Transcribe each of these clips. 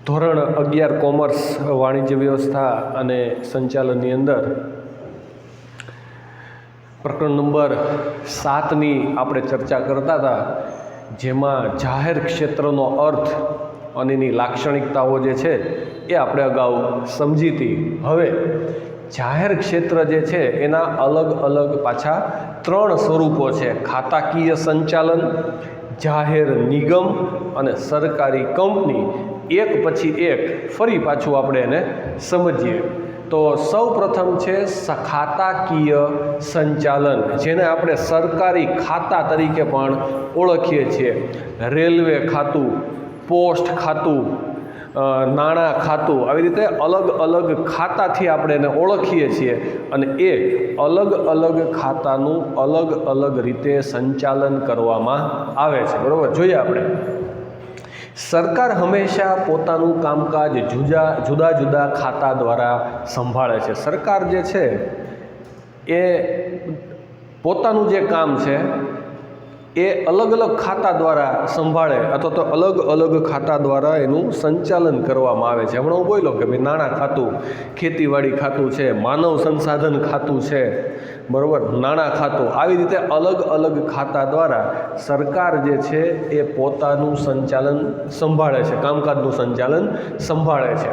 ધોરણ 11 કોમર્સ વાણિજ્ય વ્યવસ્થા અને સંચાલનની અંદર પ્રકરણ નંબર 7ની આપણે ચર્ચા કરતા હતા, જેમાં જાહેર ક્ષેત્રનો અર્થ અને એની લાક્ષણિકતાઓ જે છે એ આપણે અગાઉ સમજી હતી. હવે જાહેર ક્ષેત્ર જે છે એના અલગ અલગ પાછા 3 સ્વરૂપો છે: ખાતાકીય સંચાલન, જાહેર નિગમ અને સરકારી કંપની. એક પછી એક ફરી પાછું આપણે એને સમજીએ. તો સૌ પ્રથમ છે ખાતાકીય સંચાલન, જેને આપણે સરકારી ખાતા તરીકે પણ ઓળખીએ છીએ. રેલવે ખાતું, પોસ્ટ ખાતું, નાણાં ખાતું, આવી રીતે અલગ અલગ ખાતાથી આપણે એને ઓળખીએ છીએ અને એ અલગ અલગ ખાતાનું અલગ અલગ રીતે સંચાલન કરવામાં આવે છે. બરાબર, જોઈએ આપણે. સરકાર હંમેશા પોતાનું કામકાજ જુદા જુદા ખાતા દ્વારા સંભાળે છે. સરકાર જે છે એ પોતાનું જે કામ છે એ અલગ અલગ ખાતા દ્વારા સંભાળે અથવા તો અલગ અલગ ખાતા દ્વારા એનું સંચાલન કરવામાં આવે છે. હમણાં હું બોલ્યો કે ભાઈ નાણાં ખાતું, ખેતીવાડી ખાતું છે, માનવ સંસાધન ખાતું છે, બરાબર, નાણાં ખાતું, આવી રીતે અલગ અલગ ખાતા દ્વારા સરકાર જે છે એ પોતાનું સંચાલન સંભાળે છે, કામકાજનું સંચાલન સંભાળે છે.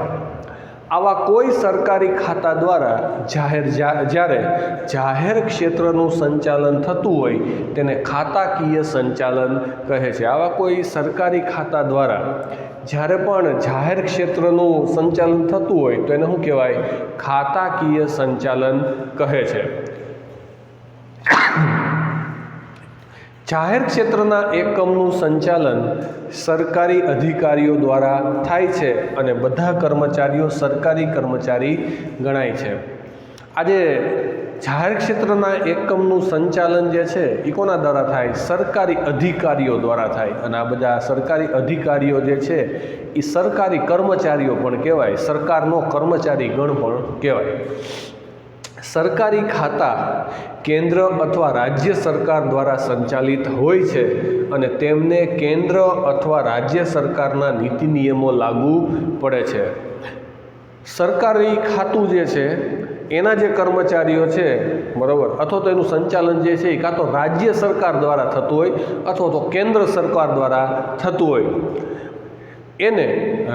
આવા કોઈ સરકારી ખાતા દ્વારા જ્યારે જાહેર ક્ષેત્રનું સંચાલન થતું હોય તેને ખાતાકીય સંચાલન કહે છે. આવા કોઈ સરકારી ખાતા દ્વારા જ્યારે પણ જાહેર ક્ષેત્રનું સંચાલન થતું હોય તો એને શું કહેવાય? ખાતાકીય સંચાલન કહે છે. જાહેર ક્ષેત્રના એકમનું સંચાલન સરકારી અધિકારીઓ દ્વારા થાય છે અને બધા કર્મચારીઓ સરકારી કર્મચારી ગણાય છે. આજે જાહેર ક્ષેત્રના એકમનું સંચાલન જે છે એ કોના દ્વારા થાય? સરકારી અધિકારીઓ દ્વારા થાય. અને આ બધા સરકારી અધિકારીઓ જે છે એ સરકારી કર્મચારીઓ પણ કહેવાય, સરકારનો કર્મચારી ગણ પણ કહેવાય. સરકારી ખાતા કેન્દ્ર અથવા રાજ્ય સરકાર દ્વારા સંચાલિત હોય છે અને તેમને કેન્દ્ર અથવા રાજ્ય સરકારના નીતિ નિયમો લાગુ પડે છે. સરકારી ખાતું જે છે એના જે કર્મચારીઓ છે, બરાબર, અથવા તો એનું સંચાલન જે છે એ કાં તો રાજ્ય સરકાર દ્વારા થતું હોય અથવા તો કેન્દ્ર સરકાર દ્વારા થતું હોય. એને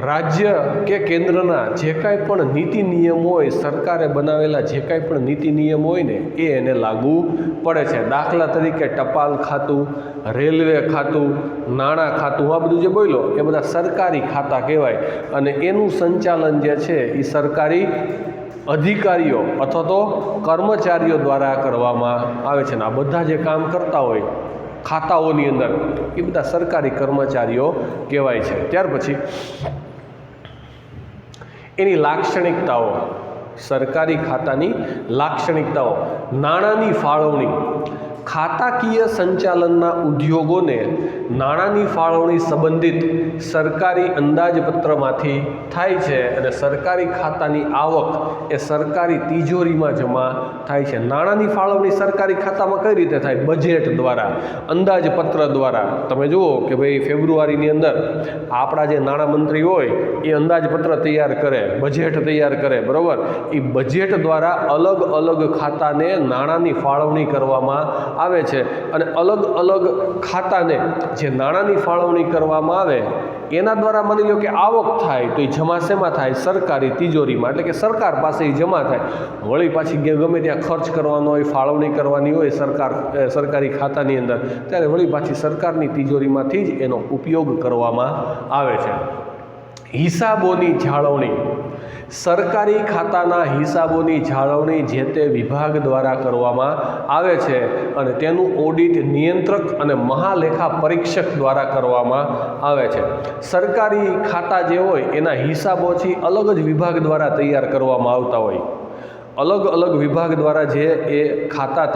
રાજ્ય કે કેન્દ્રના જે કાંઈ પણ નીતિ નિયમો હોય, સરકારે બનાવેલા જે કાંઈ પણ નીતિ નિયમો હોય ને એ એને લાગુ પડે છે. દાખલા તરીકે ટપાલ ખાતું, રેલવે ખાતું, નાણાં ખાતું, આ બધું જે બોલ્યો એ બધા સરકારી ખાતા કહેવાય અને એનું સંચાલન જે છે એ સરકારી અધિકારીઓ અથવા તો કર્મચારીઓ દ્વારા કરવામાં આવે છે. ને આ બધા જે કામ કરતા હોય ખાતાઓની અંદર એ બધા સરકારી કર્મચારીઓ કહેવાય છે. ત્યાર પછી એની લાક્ષણિકતાઓ, સરકારી ખાતાની લાક્ષણિકતાઓ. નાણાંની ફાળવણી. ખાતાકીય સંચાલનના ઉદ્યોગોને નાણાંની ફાળવણી સંબંધિત સરકારી અંદાજપત્રમાંથી થાય છે અને સરકારી ખાતાની આવક એ સરકારી તિજોરીમાં જમા થાય છે. નાણાંની ફાળવણી સરકારી ખાતામાં કઈ રીતે થાય? બજેટ દ્વારા, અંદાજપત્ર દ્વારા. તમે જુઓ કે ભાઈ ફેબ્રુઆરીની અંદર આપણા જે નાણામંત્રી હોય એ અંદાજપત્ર તૈયાર કરે, બજેટ તૈયાર કરે, બરાબર. એ બજેટ દ્વારા અલગ અલગ ખાતાને નાણાંની ફાળવણી કરવામાં આવે છે અને અલગ અલગ ખાતાને જે નાણાંની ફાળવણી કરવામાં આવે એના દ્વારા માની લો કે આવક થાય તો એ જમા શેમાં થાય? સરકારી તિજોરીમાં, એટલે કે સરકાર પાસે એ જમા થાય. વળી પાછી ગમે ત્યાં ખર્ચ કરવાનો હોય, ફાળવણી કરવાની હોય સરકારી ખાતાની અંદર, ત્યારે વળી પાછી સરકારની તિજોરીમાંથી જ એનો ઉપયોગ કરવામાં આવે છે. હિસાબોની જાળવણી. સરકારી ખાતાના હિસાબોની જાળવણી જે તે વિભાગ દ્વારા કરવામાં આવે છે અને તેનું ઓડિટ નિયંત્રક અને મહાલેખા પરીક્ષક દ્વારા કરવામાં આવે છે. સરકારી ખાતા જે હોય એના હિસાબોથી અલગ જ વિભાગ દ્વારા તૈયાર કરવામાં આવતા હોય. અલગ અલગ વિભાગ દ્વારા જે એ ખાતા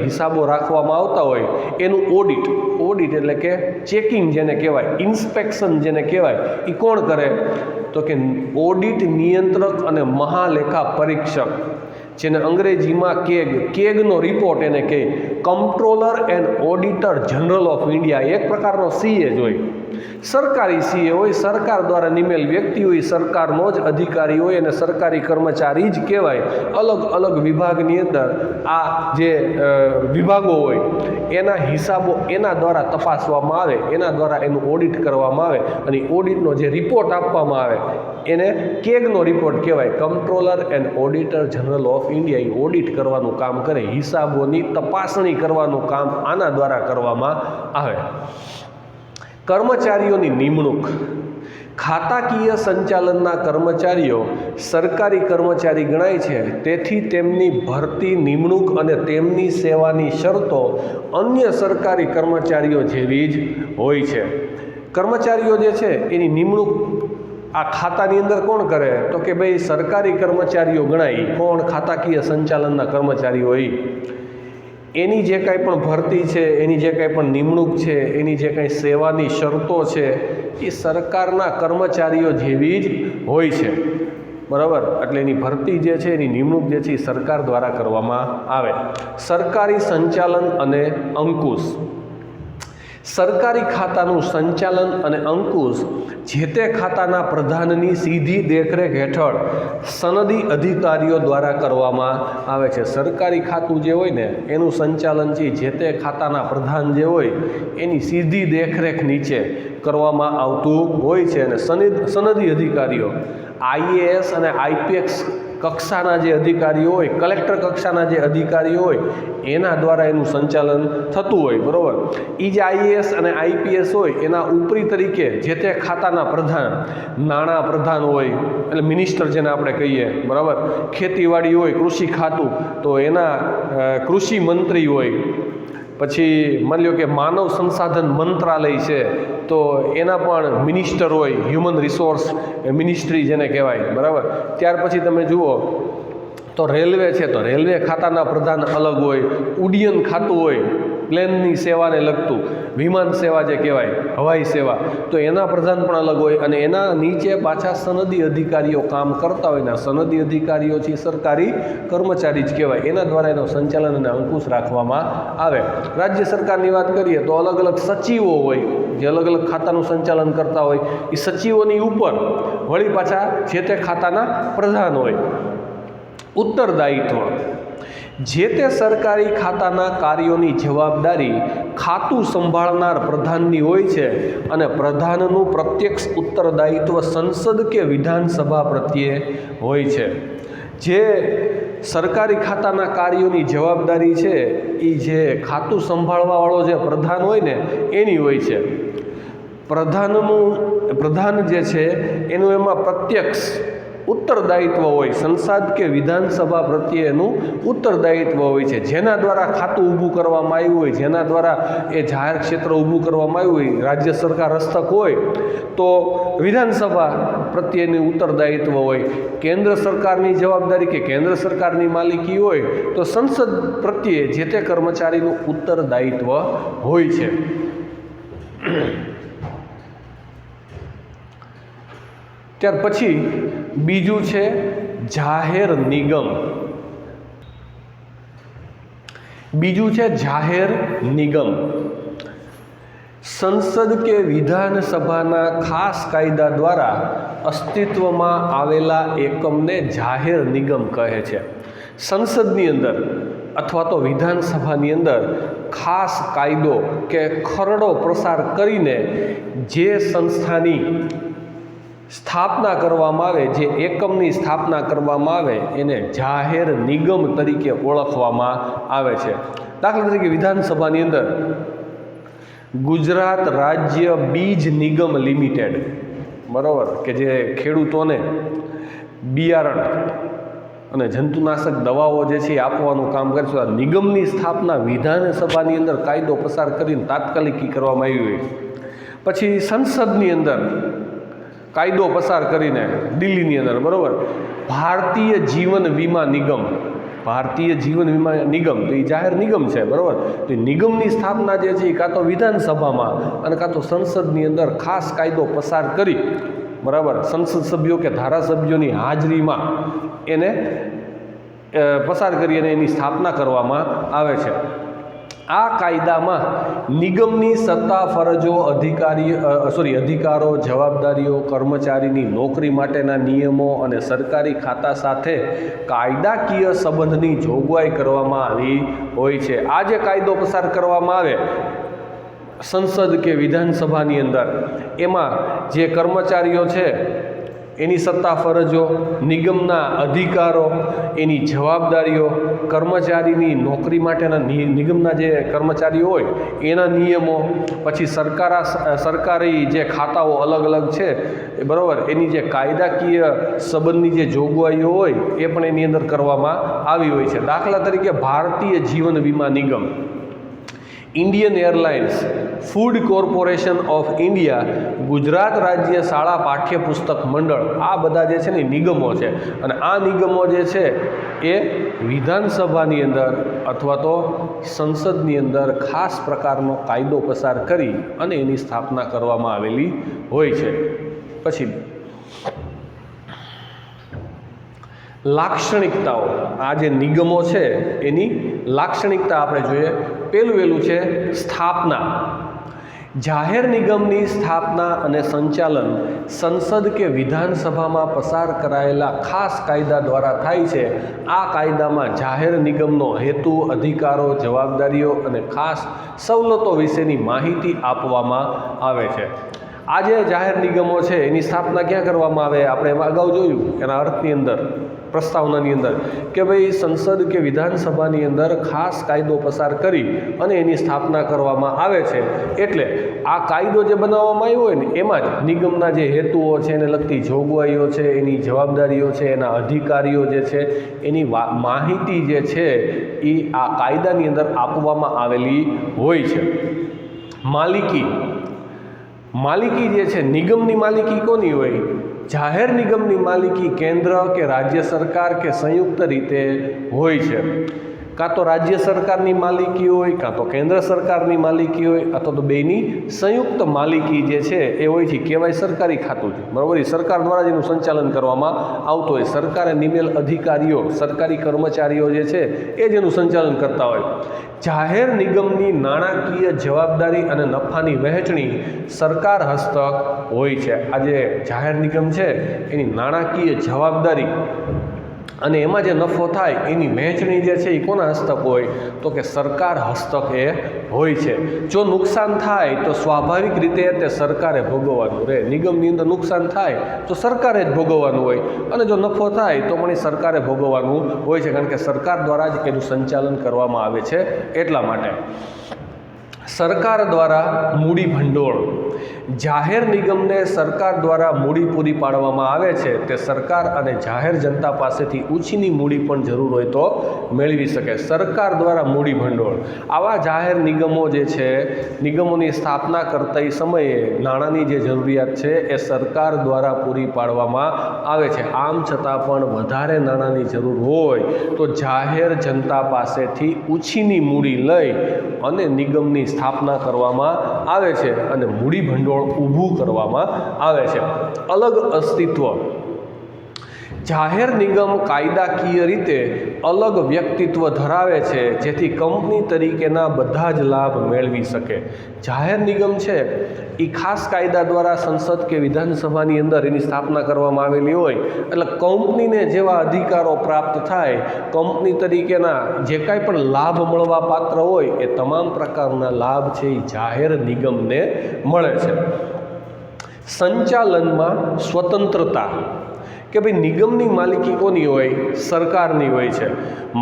હિસાબો રાખવામાં આવતા હોય એનું ઓડિટ એટલે કે ચેકિંગ જેને કહેવાય, ઇન્સ્પેક્શન જેને કહેવાય, એ કોણ કરે? તો કે ઓડિટ નિયંત્રક અને મહાલેખા પરીક્ષક, જેને અંગ્રેજીમાં કેગનો રિપોર્ટ એને કહે, comptroller and auditor general of India. એક પ્રકારનો સીએ જ હોય. સરકારી સીએ હોય, સરકાર દ્વારા નિમેલ વ્યક્તિ હોય, સરકારનો જ અધિકારી હોય અને સરકારી કર્મચારી જ કહેવાય. અલગ અલગ વિભાગની અંદર આ જે વિભાગો હોય એના હિસાબો એના દ્વારા તપાસવામાં આવે, એના દ્વારા એનું ઓડિટ કરવામાં આવે અને ઓડિટનો જે રિપોર્ટ આપવામાં આવે એને કેગનો રિપોર્ટ કહેવાય. Controller and auditor general of India A audit કરવાનું કામ કરે, હિસાબોની તપાસણી કરવાનું કામ આના દ્વારા કરવામાં આવે. કર્મચારીઓની નિમણૂક. ખાતાકીય સંચાલનના કર્મચારીઓ સરકારી કર્મચારી ગણાય છે, તેથી તેમની ભરતી, નિમણૂક અને તેમની સેવાની શરતો અન્ય સરકારી કર્મચારીઓ જેવી જ હોય છે. કર્મચારીઓ જે છે એની નિમણૂક આ ખાતાની અંદર કોણ કરે? તો કે ભાઈ સરકારી કર્મચારીઓ ગણાય. કોણ? ખાતાકીય સંચાલનના કર્મચારીઓ હોય. એની જે કાંઈ પણ ભરતી છે, એની જે કાંઈ પણ નિમણૂક છે, એની જે કાંઈ સેવાની શરતો છે એ સરકારના કર્મચારીઓ જેવી જ હોય છે. બરાબર? એટલે એની ભરતી જે છે, એની નિમણૂક જે છે એ સરકાર દ્વારા કરવામાં આવે. સરકારી સંચાલન અને અંકુશ. સરકારી ખાતાનું સંચાલન અને અંકુશ જે તે ખાતાના પ્રધાનની સીધી દેખરેખ હેઠળ સનદી અધિકારીઓ દ્વારા કરવામાં આવે છે. સરકારી ખાતું જે હોય ને એનું સંચાલન છે જે તે ખાતાના પ્રધાન જે હોય એની સીધી દેખરેખ નીચે કરવામાં આવતું હોય છે. અને સનદી અધિકારીઓ આઈએએસ અને આઈપીએસ કક્ષાના જે અધિકારીઓ હોય, કલેક્ટર કક્ષાના જે અધિકારીઓ હોય એના દ્વારા એનું સંચાલન થતું હોય. બરાબર? એ જે આઈએએસ અને આઈપીએસ હોય એના ઉપરી તરીકે જે તે ખાતાના પ્રધાન, નાણાં પ્રધાન હોય એટલે મિનિસ્ટર જેને આપણે કહીએ. બરાબર? ખેતીવાડી હોય, કૃષિ ખાતું તો એના કૃષિ મંત્રી હોય. પછી માની લો કે માનવ સંસાધન મંત્રાલય છે તો એના પણ મિનિસ્ટર હોય, હ્યુમન રિસોર્સ મિનિસ્ટ્રી જેને કહેવાય. બરાબર? ત્યાર પછી તમે જુઓ તો રેલવે છે તો રેલવે ખાતાના પ્રધાન અલગ હોય. ઉડ્ડયન ખાતું હોય, પ્લેનની સેવાને લગતું, વિમાન સેવા જે કહેવાય, હવાઈ સેવા, તો એના પ્રધાન પણ અલગ હોય. અને એના નીચે પાછા સનદી અધિકારીઓ કામ કરતા હોય. ને સનદી અધિકારીઓ છે સરકારી કર્મચારી જ કહેવાય. એના દ્વારા એનો સંચાલન અને અંકુશ રાખવામાં આવે. રાજ્ય સરકારની વાત કરીએ તો અલગ અલગ સચિવો હોય જે અલગ અલગ ખાતાનું સંચાલન કરતા હોય. એ સચિવોની ઉપર વળી પાછા જે તે ખાતાના પ્રધાન હોય. ઉત્તરદાયિત્વ. જે તે સરકારી ખાતાના કાર્યોની જવાબદારી ખાતું સંભાળનાર પ્રધાનની હોય છે અને પ્રધાનનું પ્રત્યક્ષ ઉત્તરદાયિત્વ સંસદ કે વિધાનસભા પ્રત્યે હોય છે. જે સરકારી ખાતાના કાર્યોની જવાબદારી છે એ જે ખાતું સંભાળવાવાળો જે પ્રધાન હોય ને એની હોય છે. પ્રધાન જે છે એનું એમાં પ્રત્યક્ષ ઉત્તરદાયિત્વ હોય, સંસદ કે વિધાનસભા પ્રત્યે એનું ઉત્તરદાયિત્વ હોય છે. જેના દ્વારા ખાતું ઊભું કરવામાં આવ્યું હોય, જેના દ્વારા એ જાહેર ક્ષેત્ર ઊભું કરવામાં આવ્યું હોય, રાજ્ય સરકાર હસ્તક હોય તો વિધાનસભા પ્રત્યેનું ઉત્તરદાયિત્વ હોય. કેન્દ્ર સરકારની જવાબદારી કે કેન્દ્ર સરકારની માલિકી હોય તો સંસદ પ્રત્યે જે તે કર્મચારીનું ઉત્તરદાયિત્વ હોય છે. ત્યાર પછી બીજું છે જાહેર નિગમ. બીજું છે જાહેર નિગમ. સંસદ કે વિધાનસભાના ખાસ કાયદા દ્વારા અસ્તિત્વમાં આવેલા એકમને જાહેર નિગમ કહે છે. સંસદની અંદર અથવા તો વિધાનસભાની અંદર ખાસ કાયદો કે ખરડો પસાર કરીને જે સંસ્થાની સ્થાપના કરવામાં આવે, જે એકમની સ્થાપના કરવામાં આવે એને જાહેર નિગમ તરીકે ઓળખવામાં આવે છે. દાખલા તરીકે વિધાનસભાની અંદર ગુજરાત રાજ્ય બીજ નિગમ લિમિટેડ, બરાબર, કે જે ખેડૂતોને બિયારણ અને જંતુનાશક દવાઓ જે છે એ આપવાનું કામ કરે છે. નિગમની સ્થાપના વિધાનસભાની અંદર કાયદો પસાર કરીને તાત્કાલિકી કરવામાં આવી હોય. પછી સંસદની અંદર કાયદો પસાર કરીને દિલ્હીની અંદર, બરાબર, ભારતીય જીવન વીમા નિગમ, ભારતીય જીવન વીમા નિગમ તો એ જાહેર નિગમ છે. બરાબર? તો એ નિગમની સ્થાપના જે છે એ કાં તો વિધાનસભામાં અને કાં તો સંસદની અંદર ખાસ કાયદો પસાર કરી, બરાબર, સંસદ સભ્યો કે ધારાસભ્યોની હાજરીમાં એને પસાર કરી અને એની સ્થાપના કરવામાં આવે છે. આ કાયદામાં નિગમની સત્તા, ફરજો, અધિકારો, જવાબદારીઓ, કર્મચારીની નોકરી માટેના નિયમો અને સરકારી ખાતા સાથે કાયદાકીય સંબંધની જોગવાઈ કરવામાં આવી હોય છે. આ જે કાયદો પસાર કરવામાં આવે સંસદ કે વિધાનસભાની અંદર, એમાં જે કર્મચારીઓ છે એની સત્તા, ફરજો, નિગમના અધિકારો, એની જવાબદારીઓ, કર્મચારીની નોકરી માટેના નિગમના જે કર્મચારીઓ હોય એના નિયમો, પછી સરકારી જે ખાતાઓ અલગ અલગ છે બરાબર, એની જે કાયદાકીય સંબંધની જે જોગવાઈઓ હોય એ પણ એની અંદર કરવામાં આવી હોય છે. દાખલા તરીકે ભારતીય જીવન વીમા નિગમ, Indian airlines, food corporation of India, Gujarat રાજ્ય શાળા પાઠ્યપુસ્તક મંડળ, આ બધા જે છે ને નિગમો છે. અને આ નિગમો જે છે એ વિધાનસભાની અંદર અથવા તો સંસદની અંદર ખાસ પ્રકારનો કાયદો પસાર કરી અને એની સ્થાપના કરવામાં આવેલી હોય છે. પછી લાક્ષણિકતાઓ, આ જે નિગમો છે એની લાક્ષણિકતા આપણે જોઈએ. પહેલું છે સ્થાપના. જાહેર નિગમની સ્થાપના અને સંચાલન સંસદ કે વિધાનસભામાં પસાર કરાયેલા ખાસ કાયદા દ્વારા થાય છે. આ કાયદામાં જાહેર નિગમનો હેતુ, અધિકારો, જવાબદારીઓ અને ખાસ સવલતો વિશેની માહિતી આપવામાં આવે છે. આ જે જાહેર નિગમો છે એની સ્થાપના ક્યાં કરવામાં આવે? આપણે એમાં અગાઉ જોયું એના અર્થની અંદર, પ્રસ્તાવનાની અંદર, કે ભાઈ સંસદ કે વિધાનસભાની અંદર ખાસ કાયદો પસાર કરી અને એની સ્થાપના કરવામાં આવે છે. એટલે આ કાયદો જે બનાવવામાં આવ્યો હોય ને એમાં જ નિગમના જે હેતુઓ છે, એને લગતી જોગવાઈઓ છે, એની જવાબદારીઓ છે, એના અધિકારીઓ જે છે, એની માહિતી જે છે એ આ કાયદાની અંદર આપવામાં આવેલી હોય છે. માલિકી જે છે, નિગમની માલિકી કોની હોય? જાહેર નિગમની માલિકી કેન્દ્ર કે રાજ્ય સરકાર કે સંયુક્ત રીતે હોય છે. કાં તો રાજ્ય સરકારની માલિકી હોય, કાં તો કેન્દ્ર સરકારની માલિકી હોય, અથવા તો બેની સંયુક્ત માલિકી જે છે એ હોય છે. કહેવાય સરકારી ખાતું છે બરાબર, સરકાર દ્વારા જેનું સંચાલન કરવામાં આવતું હોય. સરકારે નિમેલ અધિકારીઓ, સરકારી કર્મચારીઓ જે છે એ જેનું સંચાલન કરતા હોય. જાહેર નિગમની નાણાકીય જવાબદારી અને નફાની વહેંચણી સરકાર હસ્તક હોય છે. આ જે જાહેર નિગમ છે એની નાણાકીય જવાબદારી અને એમાં જે નફો થાય એની વહેંચણી જે છે એ કોના હસ્તક હોય? તો કે સરકાર હસ્તક એ હોય છે. જો નુકસાન થાય તો સ્વાભાવિક રીતે તે સરકારે ભોગવવાનું રહે. નિગમની અંદર નુકસાન થાય તો સરકારે જ ભોગવવાનું હોય, અને જો નફો થાય તો પણ એ સરકારે ભોગવવાનું હોય છે, કારણ કે સરકાર દ્વારા જ એનું સંચાલન કરવામાં આવે છે. એટલા માટે સરકાર દ્વારા મૂડી ભંડોળ, જાહેર નિગમને સરકાર દ્વારા મૂડી પૂરી પાડવામાં આવે છે. તે સરકાર અને જાહેર જનતા પાસેથી ઓછીની મૂડી પણ જરૂર હોય તો મેળવી શકે. સરકાર દ્વારા મૂડી ભંડોળ, આવા જાહેર નિગમો જે છે, નિગમોની સ્થાપના કરતા સમયે નાણાંની જે જરૂરિયાત છે એ સરકાર દ્વારા પૂરી પાડવામાં આવે છે. આમ છતાં પણ વધારે નાણાંની જરૂર હોય તો જાહેર જનતા પાસેથી ઓછીની મૂડી લઈ અને નિગમની સ્થાપના કરવામાં આવે છે અને મૂડી ભંડોળ ઊભું કરવામાં આવે છે. અલગ અસ્તિત્વ, જાહેર નિગમ કાયદાકીય રીતે અલગ વ્યક્તિત્વ ધરાવે છે, જેથી કંપની તરીકેના બધા જ લાભ મેળવી શકે. જાહેર નિગમ છે એ ખાસ કાયદા દ્વારા સંસદ કે વિધાનસભાની અંદર એની સ્થાપના કરવામાં આવેલી હોય, એટલે કંપનીને જેવા અધિકારો પ્રાપ્ત થાય, કંપની તરીકેના જે કાંઈ પણ લાભ મળવા પાત્ર હોય એ તમામ પ્રકારના લાભ છે એ જાહેર નિગમને મળે છે. સંચાલનમાં સ્વતંત્રતા, કે ભાઈ નિગમની માલિકી કોની હોય? સરકારની હોય છે.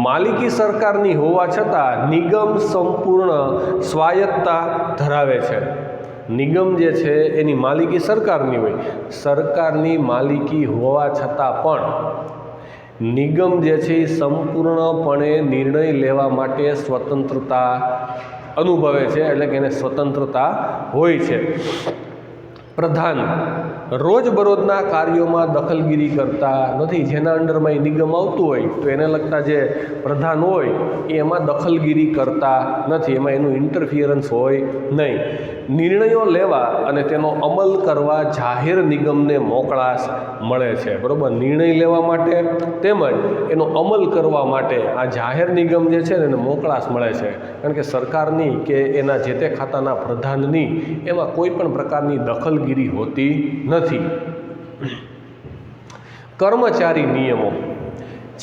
માલિકી સરકારની હોવા છતાં નિગમ સંપૂર્ણ સ્વાયત્તતા ધરાવે છે. નિગમ જે છે એની માલિકી સરકારની હોય, સરકારની માલિકી હોવા છતાં પણ નિગમ જે છે એ સંપૂર્ણપણે નિર્ણય લેવા માટે સ્વતંત્રતા અનુભવે છે, એટલે કે એને સ્વતંત્રતા હોય છે. પ્રધાન, રોજબરોજના કાર્યોમાં દખલગીરી કરતા નથી. જેના અંડરમાં એ નિગમ આવતું હોય તો એને લગતા જે પ્રધાન હોય એ એમાં દખલગીરી કરતા નથી, એમાં એનું ઇન્ટરફિયરન્સ હોય નહીં. નિર્ણયો લેવા અને તેનો અમલ કરવા જાહેર નિગમને મોકળાશ મળે છે. બરાબર, નિર્ણય લેવા માટે તેમજ એનો અમલ કરવા માટે આ જાહેર નિગમ જે છે ને એને મોકળાશ મળે છે. કારણ કે સરકારની કે એના જે તે ખાતાના પ્રધાનની એમાં કોઈ પણ પ્રકારની દખલગીરી હોતી નથી. કર્મચારી નિયમો.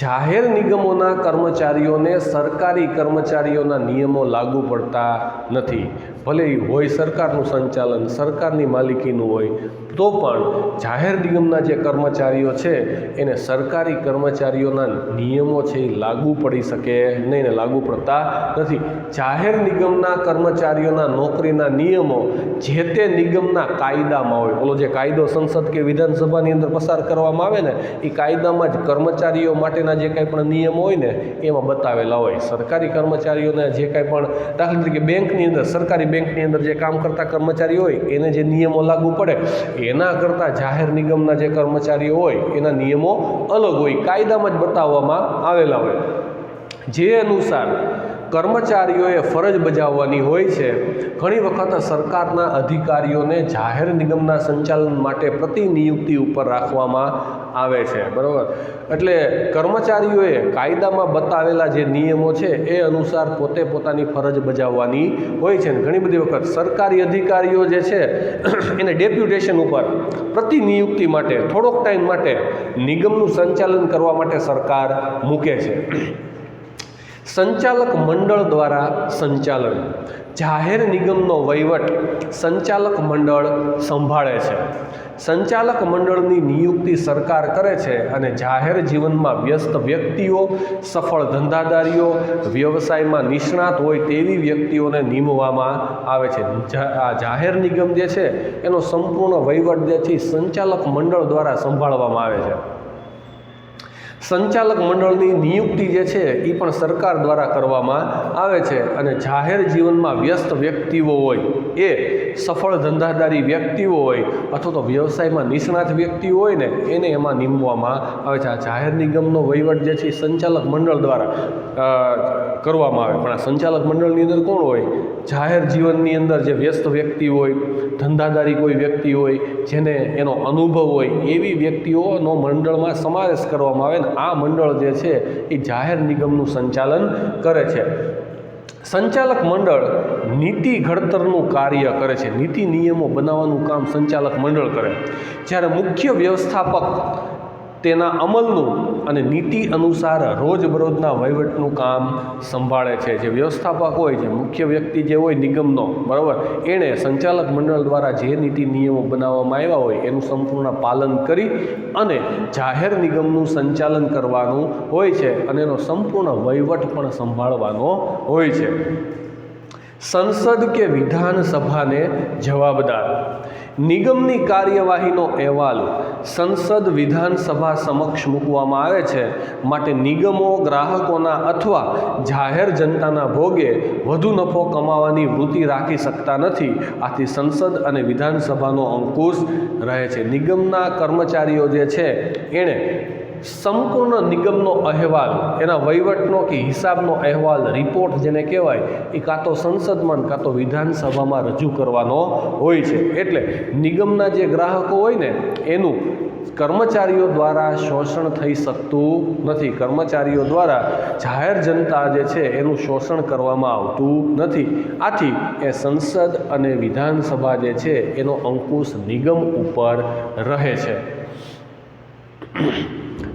જાહેર નિગમોના કર્મચારીઓને સરકારી કર્મચારીઓના નિયમો લાગુ પડતા નથી. ભલે એ હોય સરકારનું સંચાલન, સરકારની માલિકીનું હોય, તો પણ જાહેર નિગમના જે કર્મચારીઓ છે એને સરકારી કર્મચારીઓના નિયમો છે એ લાગુ પડી શકે નહીં, ને લાગુ પડતા નથી. જાહેર નિગમના કર્મચારીઓના નોકરીના નિયમો જે તે નિગમના કાયદામાં હોય. ઓલો જે કાયદો સંસદ કે વિધાનસભાની અંદર પસાર કરવામાં આવે ને એ કાયદામાં જ કર્મચારીઓ માટેના જે કાંઈ પણ નિયમો હોય ને એમાં બતાવેલા હોય. સરકારી કર્મચારીઓને જે કાંઈ પણ, દાખલા તરીકે બેંકની અંદર, સરકારી બેંકની અંદર જે કામ કરતા કર્મચારી હોય એને જે નિયમો લાગુ પડે એના કરતાં જાહેર નિગમના જે કર્મચારીઓ હોય એના નિયમો અલગ હોય, કાયદામાં જ બતાવવામાં આવેલા હોય. જે અનુસાર કર્મચારીઓએ ફરજ બજાવવાની હોય છે. ઘણી વખત સરકારના અધિકારીઓને જાહેર નિગમના સંચાલન માટે પ્રતિનિયુક્તિ ઉપર રાખવામાં આવે છે. બરાબર, એટલે કર્મચારીઓએ કાયદામાં બતાવેલા જે નિયમો છે એ અનુસાર પોતે પોતાની ફરજ બજાવવાની હોય છે. ઘણી બધી વખત સરકારી અધિકારીઓ જે છે એને ડેપ્યુટેશન ઉપર પ્રતિનિયુક્તિ માટે થોડોક ટાઈમ માટે નિગમનું સંચાલન કરવા માટે સરકાર મૂકે છે. સંચાલક મંડળ દ્વારા સંચાલન. જાહેર નિગમનો વહીવટ સંચાલક મંડળ સંભાળે છે. સંચાલક મંડળની નિયુક્તિ સરકાર કરે છે અને જાહેર જીવનમાં વ્યસ્ત વ્યક્તિઓ, સફળ ધંધાદારીઓ, વ્યવસાયમાં નિષ્ણાત હોય તેવી વ્યક્તિઓને નિમવામાં આવે છે. આ જાહેર નિગમ જે છે એનો સંપૂર્ણ વહીવટ જે છે સંચાલક મંડળ દ્વારા સંભાળવામાં આવે છે. સંચાલક મંડળની નિયુક્તિ જે છે એ પણ સરકાર દ્વારા કરવામાં આવે છે અને જાહેર જીવનમાં વ્યસ્ત વ્યક્તિઓ હોય, એ સફળ ધંધાદારી વ્યક્તિઓ હોય અથવા તો વ્યવસાયમાં નિષ્ણાત વ્યક્તિઓ હોય ને એને એમાં નિમવામાં આવે છે. આ જાહેર નિગમનો વહીવટ જે છે એ સંચાલક મંડળ દ્વારા કરવામાં આવે. પણ આ સંચાલક મંડળની અંદર કોણ હોય? જાહેર જીવનની અંદર જે વ્યસ્ત વ્યક્તિ હોય, ધંધાદારી કોઈ વ્યક્તિ હોય, જેને એનો અનુભવ હોય એવી વ્યક્તિઓનો મંડળમાં સમાવેશ કરવામાં આવે ને આ મંડળ જે છે એ જાહેર નિગમનું સંચાલન કરે છે. સંચાલક મંડળ નીતિ ઘડતરનું કાર્ય કરે છે. નીતિ નિયમો બનાવવાનું કામ સંચાલક મંડળ કરે, જ્યારે મુખ્ય વ્યવસ્થાપક તેના અમલનું અને નીતિ અનુસાર રોજબરોજના વહીવટનું કામ સંભાળે છે. જે વ્યવસ્થાપક હોય, જે મુખ્ય વ્યક્તિ જે હોય નિગમનો, બરાબર, એણે સંચાલક મંડળ દ્વારા જે નીતિ નિયમો બનાવવામાં આવ્યા હોય એનું સંપૂર્ણ પાલન કરી અને જાહેર નિગમનું સંચાલન કરવાનું હોય છે અને એનો સંપૂર્ણ વહીવટ પણ સંભાળવાનો હોય છે. સંસદ કે વિધાનસભાને જવાબદાર. નિગમની કાર્યવાહીનો અહેવાલ સંસદ વિધાનસભા સમક્ષ મૂકવામાં આવે છે. માટે નિગમો ગ્રાહકોના અથવા જાહેર જનતાના ભોગે વધુ નફો કમાવાની વૃત્તિ રાખી શકતા નથી. આથી સંસદ અને વિધાનસભાનો અંકુશ રહે છે. નિગમના કર્મચારીઓ જે છે એણે સંપૂર્ણ નિગમનો અહેવાલ, એના વહીવટનો કે હિસાબનો અહેવાલ, રિપોર્ટ જેને કહેવાય, એ કાં તો સંસદમાં કાં તો વિધાનસભામાં રજૂ કરવાનો હોય છે. એટલે નિગમના જે ગ્રાહકો હોય ને એનું કર્મચારીઓ દ્વારા શોષણ થઈ શકતું નથી. કર્મચારીઓ દ્વારા જાહેર જનતા જે છે એનું શોષણ કરવામાં આવતું નથી. આથી એ સંસદ અને વિધાનસભા જે છે એનો અંકુશ નિગમ ઉપર રહે છે.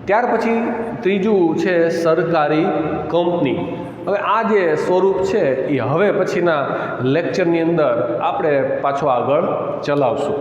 ત્યાર પછી ત્રીજું છે સરકારી કંપની. હવે આ જે સ્વરૂપ છે એ હવે પછીના લેક્ચરની અંદર આપણે પાછો આગળ ચલાવશું.